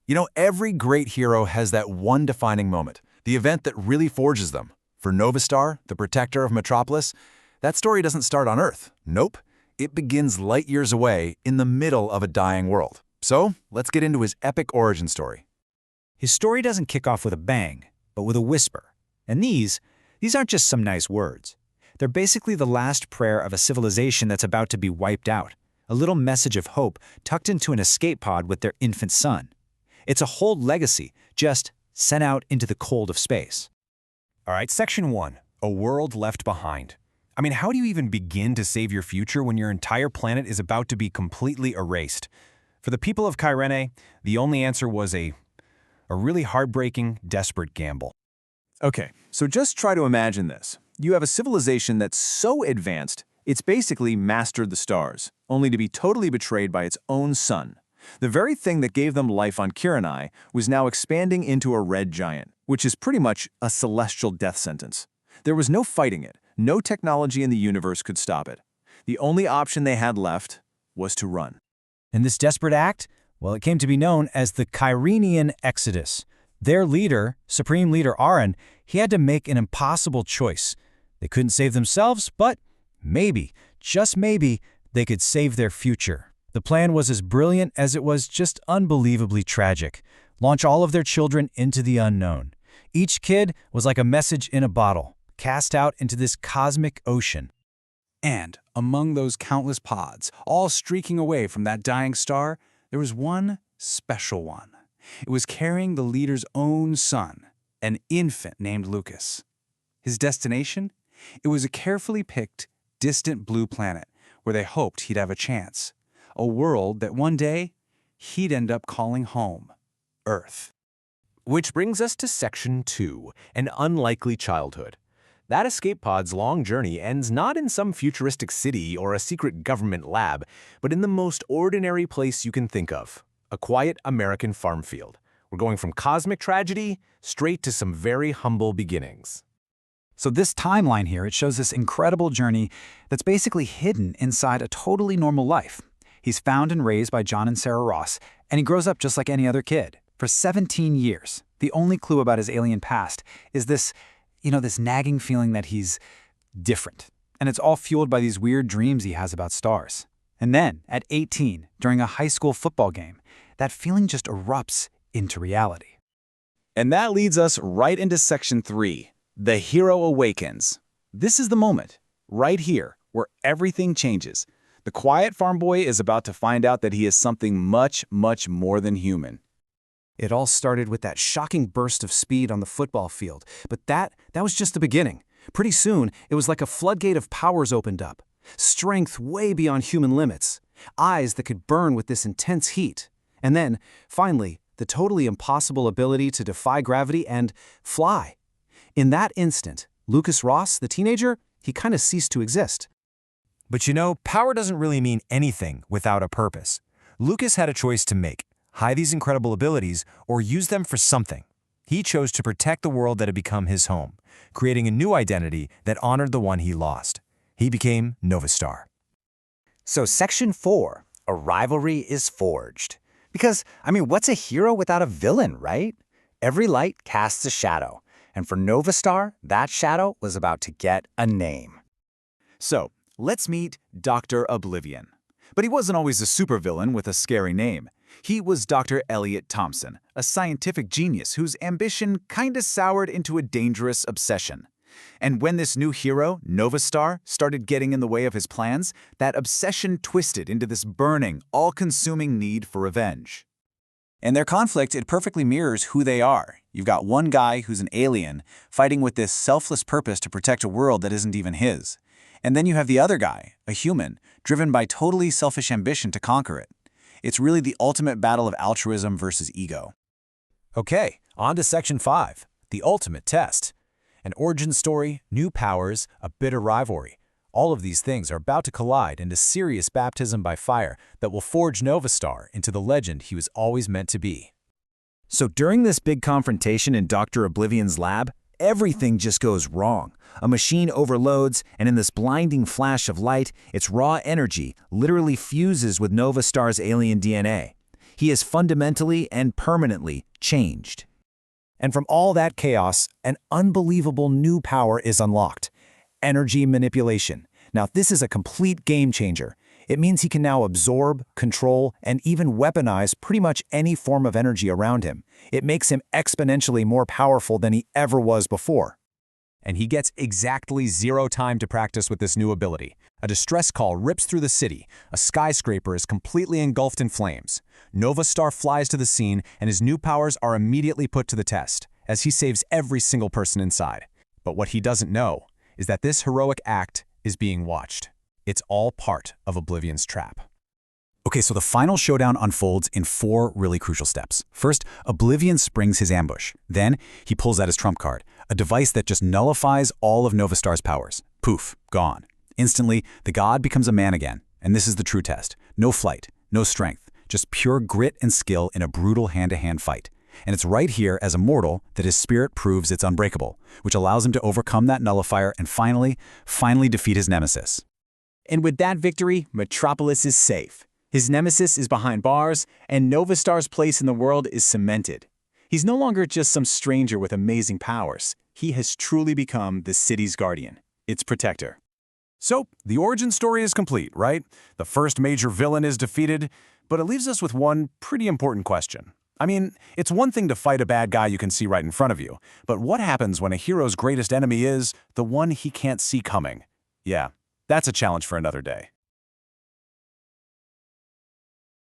You know, every great hero has that one defining moment, the event that really forges them. For Nova Star, the protector of Metropolis, that story doesn't start on Earth. Nope. It begins light years away in the middle of a dying world. So, let's get into his epic origin story. His story doesn't kick off with a bang, but with a whisper. And these aren't just some nice words. They're basically the last prayer of a civilization that's about to be wiped out, a little message of hope tucked into an escape pod with their infant son. It's a whole legacy, just sent out into the cold of space. All right, Section 1, A World Left Behind. I mean, how do you even begin to save your future when your entire planet is about to be completely erased? For the people of Kyrene, the only answer was a really heartbreaking, desperate gamble. Okay, so just try to imagine this. You have a civilization that's so advanced, it's basically mastered the stars, only to be totally betrayed by its own sun. The very thing that gave them life on Kyrene was now expanding into a red giant, which is pretty much a celestial death sentence. There was no fighting it. No technology in the universe could stop it. The only option they had left was to run. And this desperate act? Well, it came to be known as the Kyrenian Exodus. Their leader, Supreme Leader Aaron, he had to make an impossible choice. They couldn't save themselves, but maybe, just maybe, they could save their future. The plan was as brilliant as it was just unbelievably tragic. Launch all of their children into the unknown. Each kid was like a message in a bottle, cast out into this cosmic ocean. And among those countless pods, all streaking away from that dying star, there was one special one. It was carrying the leader's own son, an infant named Lucas. His destination? It was a carefully picked, distant blue planet where they hoped he'd have a chance. A world that one day he'd end up calling home, Earth. Which brings us to Section 2, An Unlikely Childhood. That escape pod's long journey ends not in some futuristic city or a secret government lab, but in the most ordinary place you can think of, a quiet American farm field. We're going from cosmic tragedy straight to some very humble beginnings. So this timeline here, it shows this incredible journey that's basically hidden inside a totally normal life. He's found and raised by John and Sarah Ross, and he grows up just like any other kid. For 17 years, the only clue about his alien past is this nagging feeling that he's different. And it's all fueled by these weird dreams he has about stars. And then, at 18, during a high school football game, that feeling just erupts into reality. And that leads us right into Section 3, The Hero Awakens. This is the moment, right here, where everything changes. The quiet farm boy is about to find out that he is something much, much more than human. It all started with that shocking burst of speed on the football field, but that was just the beginning. Pretty soon, it was like a floodgate of powers opened up. Strength way beyond human limits. Eyes that could burn with this intense heat. And then, finally, the totally impossible ability to defy gravity and fly. In that instant, Lucas Ross, the teenager, he kind of ceased to exist. But you know, power doesn't really mean anything without a purpose. Lucas had a choice to make: hide these incredible abilities or use them for something. He chose to protect the world that had become his home, creating a new identity that honored the one he lost. He became Nova Star. So Section 4, A Rivalry is Forged. Because, what's a hero without a villain, right? Every light casts a shadow. And for Nova Star, that shadow was about to get a name. So, let's meet Dr. Oblivion. But he wasn't always a supervillain with a scary name. He was Dr. Elliot Thompson, a scientific genius whose ambition kinda soured into a dangerous obsession. And when this new hero, Nova Star, started getting in the way of his plans, that obsession twisted into this burning, all-consuming need for revenge. And their conflict, it perfectly mirrors who they are. You've got one guy who's an alien, fighting with this selfless purpose to protect a world that isn't even his. And then you have the other guy, a human, driven by totally selfish ambition to conquer it. It's really the ultimate battle of altruism versus ego. Okay, on to Section 5, The Ultimate Test. An origin story, new powers, a bitter rivalry. All of these things are about to collide into serious baptism by fire that will forge Nova Star into the legend he was always meant to be. So during this big confrontation in Dr. Oblivion's lab, everything just goes wrong. A machine overloads, and in this blinding flash of light, its raw energy literally fuses with Nova Star's alien DNA. He is fundamentally and permanently changed. And from all that chaos, an unbelievable new power is unlocked: energy manipulation. Now, this is a complete game changer. It means he can now absorb, control, and even weaponize pretty much any form of energy around him. It makes him exponentially more powerful than he ever was before. And he gets exactly 0 time to practice with this new ability. A distress call rips through the city. A skyscraper is completely engulfed in flames. Nova Star flies to the scene, and his new powers are immediately put to the test, as he saves every single person inside. But what he doesn't know is that this heroic act is being watched. It's all part of Oblivion's trap. Okay, so the final showdown unfolds in 4 really crucial steps. First, Oblivion springs his ambush. Then, he pulls out his trump card, a device that just nullifies all of Nova Star's powers. Poof, gone. Instantly, the god becomes a man again. And this is the true test. No flight, no strength, just pure grit and skill in a brutal hand-to-hand fight. And it's right here, as a mortal, that his spirit proves it's unbreakable, which allows him to overcome that nullifier and finally defeat his nemesis. And with that victory, Metropolis is safe. His nemesis is behind bars, and Nova Star's place in the world is cemented. He's no longer just some stranger with amazing powers. He has truly become the city's guardian, its protector. So, the origin story is complete, right? The first major villain is defeated, but it leaves us with one pretty important question. I mean, it's one thing to fight a bad guy you can see right in front of you, but what happens when a hero's greatest enemy is the one he can't see coming? Yeah, that's a challenge for another day.